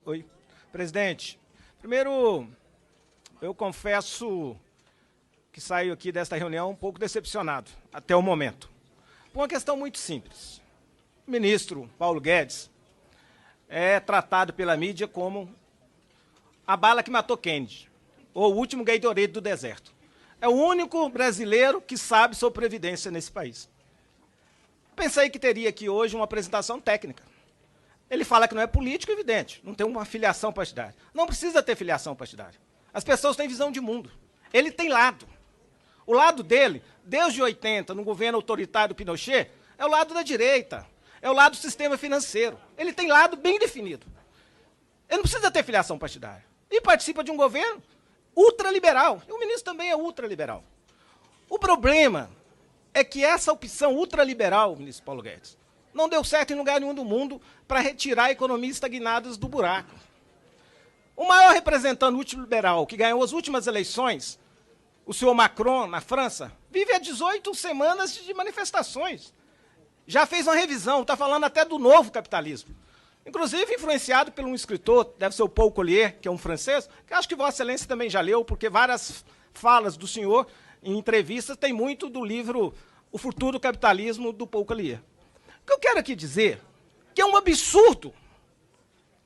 Oi. Presidente, primeiro, eu confesso que saio aqui desta reunião um pouco decepcionado, até o momento. Por uma questão muito simples. O ministro Paulo Guedes é tratado pela mídia como a bala que matou Kennedy, ou o último Gatorade do deserto. É o único brasileiro que sabe sobre previdência nesse país. Pensei que teria aqui hoje uma apresentação técnica. Ele fala que não é político, evidente, não tem uma filiação partidária. Não precisa ter filiação partidária. As pessoas têm visão de mundo. Ele tem lado. O lado dele, desde 80, no governo autoritário do Pinochet, é o lado da direita, é o lado do sistema financeiro. Ele tem lado bem definido. Ele não precisa ter filiação partidária. E participa de um governo ultraliberal. E o ministro também é ultraliberal. O problema é que essa opção ultraliberal, ministro Paulo Guedes, não deu certo em lugar nenhum do mundo para retirar economias estagnadas do buraco. O maior representante ultraliberal que ganhou as últimas eleições, o senhor Macron, na França, vive há 18 semanas de manifestações. Já fez uma revisão, está falando até do novo capitalismo. Inclusive influenciado por um escritor, deve ser o Paul Collier, que é um francês, que acho que Vossa Excelência também já leu, porque várias falas do senhor em entrevistas tem muito do livro O Futuro do Capitalismo, do Paul Collier. O que eu quero aqui dizer que é um absurdo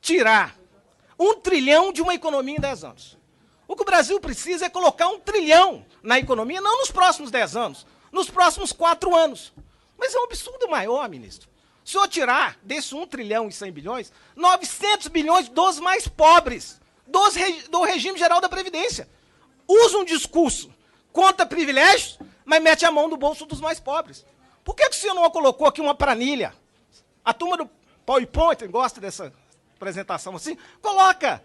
tirar 1 trilhão de uma economia em 10 anos. O que o Brasil precisa é colocar 1 trilhão na economia, não nos próximos 10 anos, nos próximos 4 anos. Mas é um absurdo maior, ministro. Se eu tirar desse 1 trilhão e 100 bilhões, 900 bilhões dos mais pobres, do regime geral da Previdência. Usa um discurso contra privilégios, mas mete a mão no bolso dos mais pobres. Por que o senhor não colocou aqui uma planilha? A turma do PowerPoint gosta dessa apresentação assim. Coloca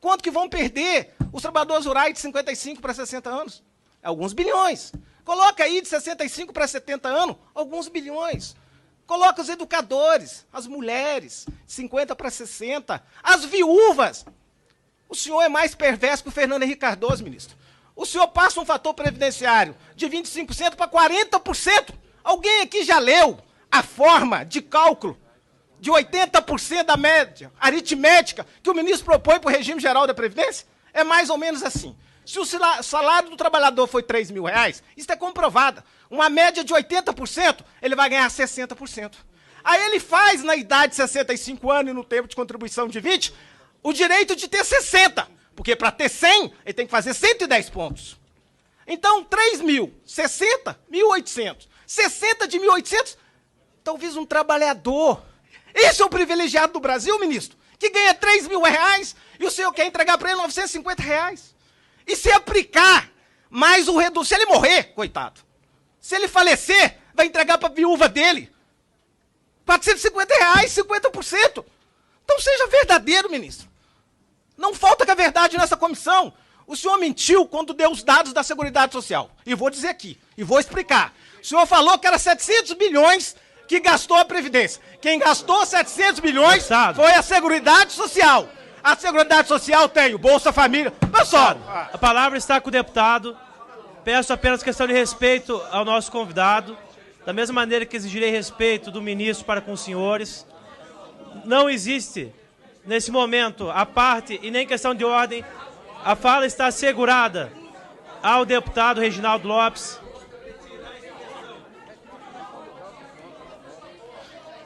quanto que vão perder os trabalhadores rurais de 55 para 60 anos. Alguns bilhões. Coloca aí de 65 para 70 anos, alguns bilhões. Coloca os educadores, as mulheres, de 50 para 60, as viúvas. O senhor é mais perverso que o Fernando Henrique Cardoso, ministro. O senhor passa um fator previdenciário de 25% para 40%. Alguém aqui já leu a forma de cálculo de 80% da média aritmética que o ministro propõe para o regime geral da Previdência? É mais ou menos assim. Se o salário do trabalhador foi R$3 mil, isso é comprovado. Uma média de 80%, ele vai ganhar 60%. Aí ele faz, na idade de 65 anos e no tempo de contribuição de 20, o direito de ter 60. Porque para ter 100, ele tem que fazer 110 pontos. Então, 3 mil, 60, 1.800. 60 de 1.800, talvez um trabalhador. Esse é o privilegiado do Brasil, ministro, que ganha R$3 mil e o senhor quer entregar para ele R$950. E se aplicar mais o reduto, se ele morrer, coitado, se ele falecer, vai entregar para a viúva dele R$450, 50%. Então seja verdadeiro, ministro. Não falta que a verdade nessa comissão. O senhor mentiu quando deu os dados da Seguridade Social. E vou dizer aqui, e vou explicar. O senhor falou que era 700 bilhões que gastou a Previdência. Quem gastou 700 bilhões foi a Seguridade Social. A Seguridade Social tem o Bolsa Família. Pessoal, a palavra está com o deputado. Peço apenas questão de respeito ao nosso convidado, da mesma maneira que exigirei respeito do ministro para com os senhores. Não existe, nesse momento, a parte e nem questão de ordem. A fala está assegurada ao deputado Reginaldo Lopes.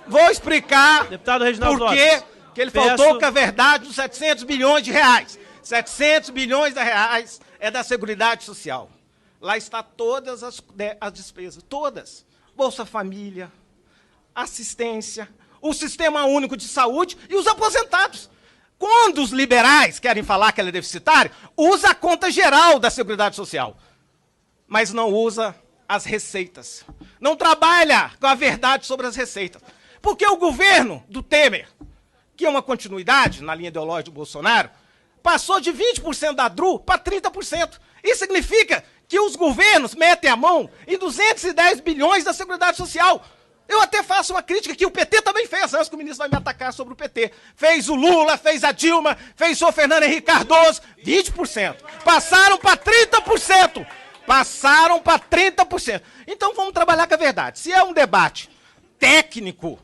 Vou explicar Deputado Reginaldo por Lopes, que ele faltou com a verdade dos 700 bilhões de reais. 700 bilhões de reais é da Seguridade Social. Lá está todas as despesas, todas. Bolsa Família, assistência, o Sistema Único de Saúde e os aposentados. Quando os liberais querem falar que ela é deficitária, usa a conta geral da Seguridade Social, mas não usa as receitas. Não trabalha com a verdade sobre as receitas. Porque o governo do Temer, que é uma continuidade na linha ideológica do Bolsonaro, passou de 20% da DRU para 30%. Isso significa que os governos metem a mão em 210 bilhões da Seguridade Social. Eu até faço uma crítica que o PT também fez, antes que o ministro vai me atacar sobre o PT. Fez o Lula, fez a Dilma, fez o senhor Fernando Henrique Cardoso, 20%. Passaram para 30%. Passaram para 30%. Então vamos trabalhar com a verdade. Se é um debate técnico,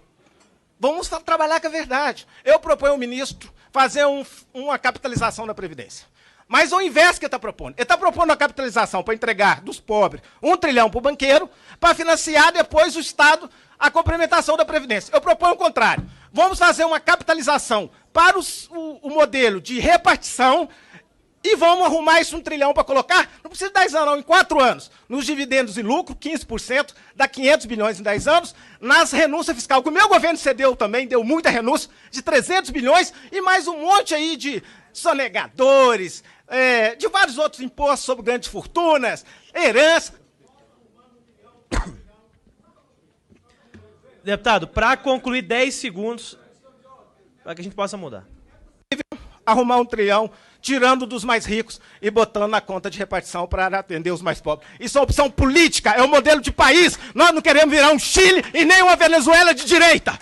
vamos trabalhar com a verdade. Eu proponho ao ministro fazer uma capitalização da Previdência. Mas ao invés que ele está propondo a capitalização para entregar dos pobres 1 trilhão para o banqueiro, para financiar depois o Estado a complementação da Previdência. Eu proponho o contrário. Vamos fazer uma capitalização para o modelo de repartição e vamos arrumar isso 1 trilhão para colocar, não precisa de 10 anos, não, em 4 anos, nos dividendos e lucro, 15%, dá 500 bilhões em 10 anos, nas renúncias fiscais, que o meu governo cedeu também, deu muita renúncia, de 300 bilhões, e mais um monte aí de sonegadores, de vários outros impostos sobre grandes fortunas, herança. Deputado, para concluir 10 segundos, para que a gente possa mudar. Arrumar 1 trilhão, tirando dos mais ricos e botando na conta de repartição para atender os mais pobres. Isso é uma opção política, é um modelo de país. Nós não queremos virar um Chile e nem uma Venezuela de direita.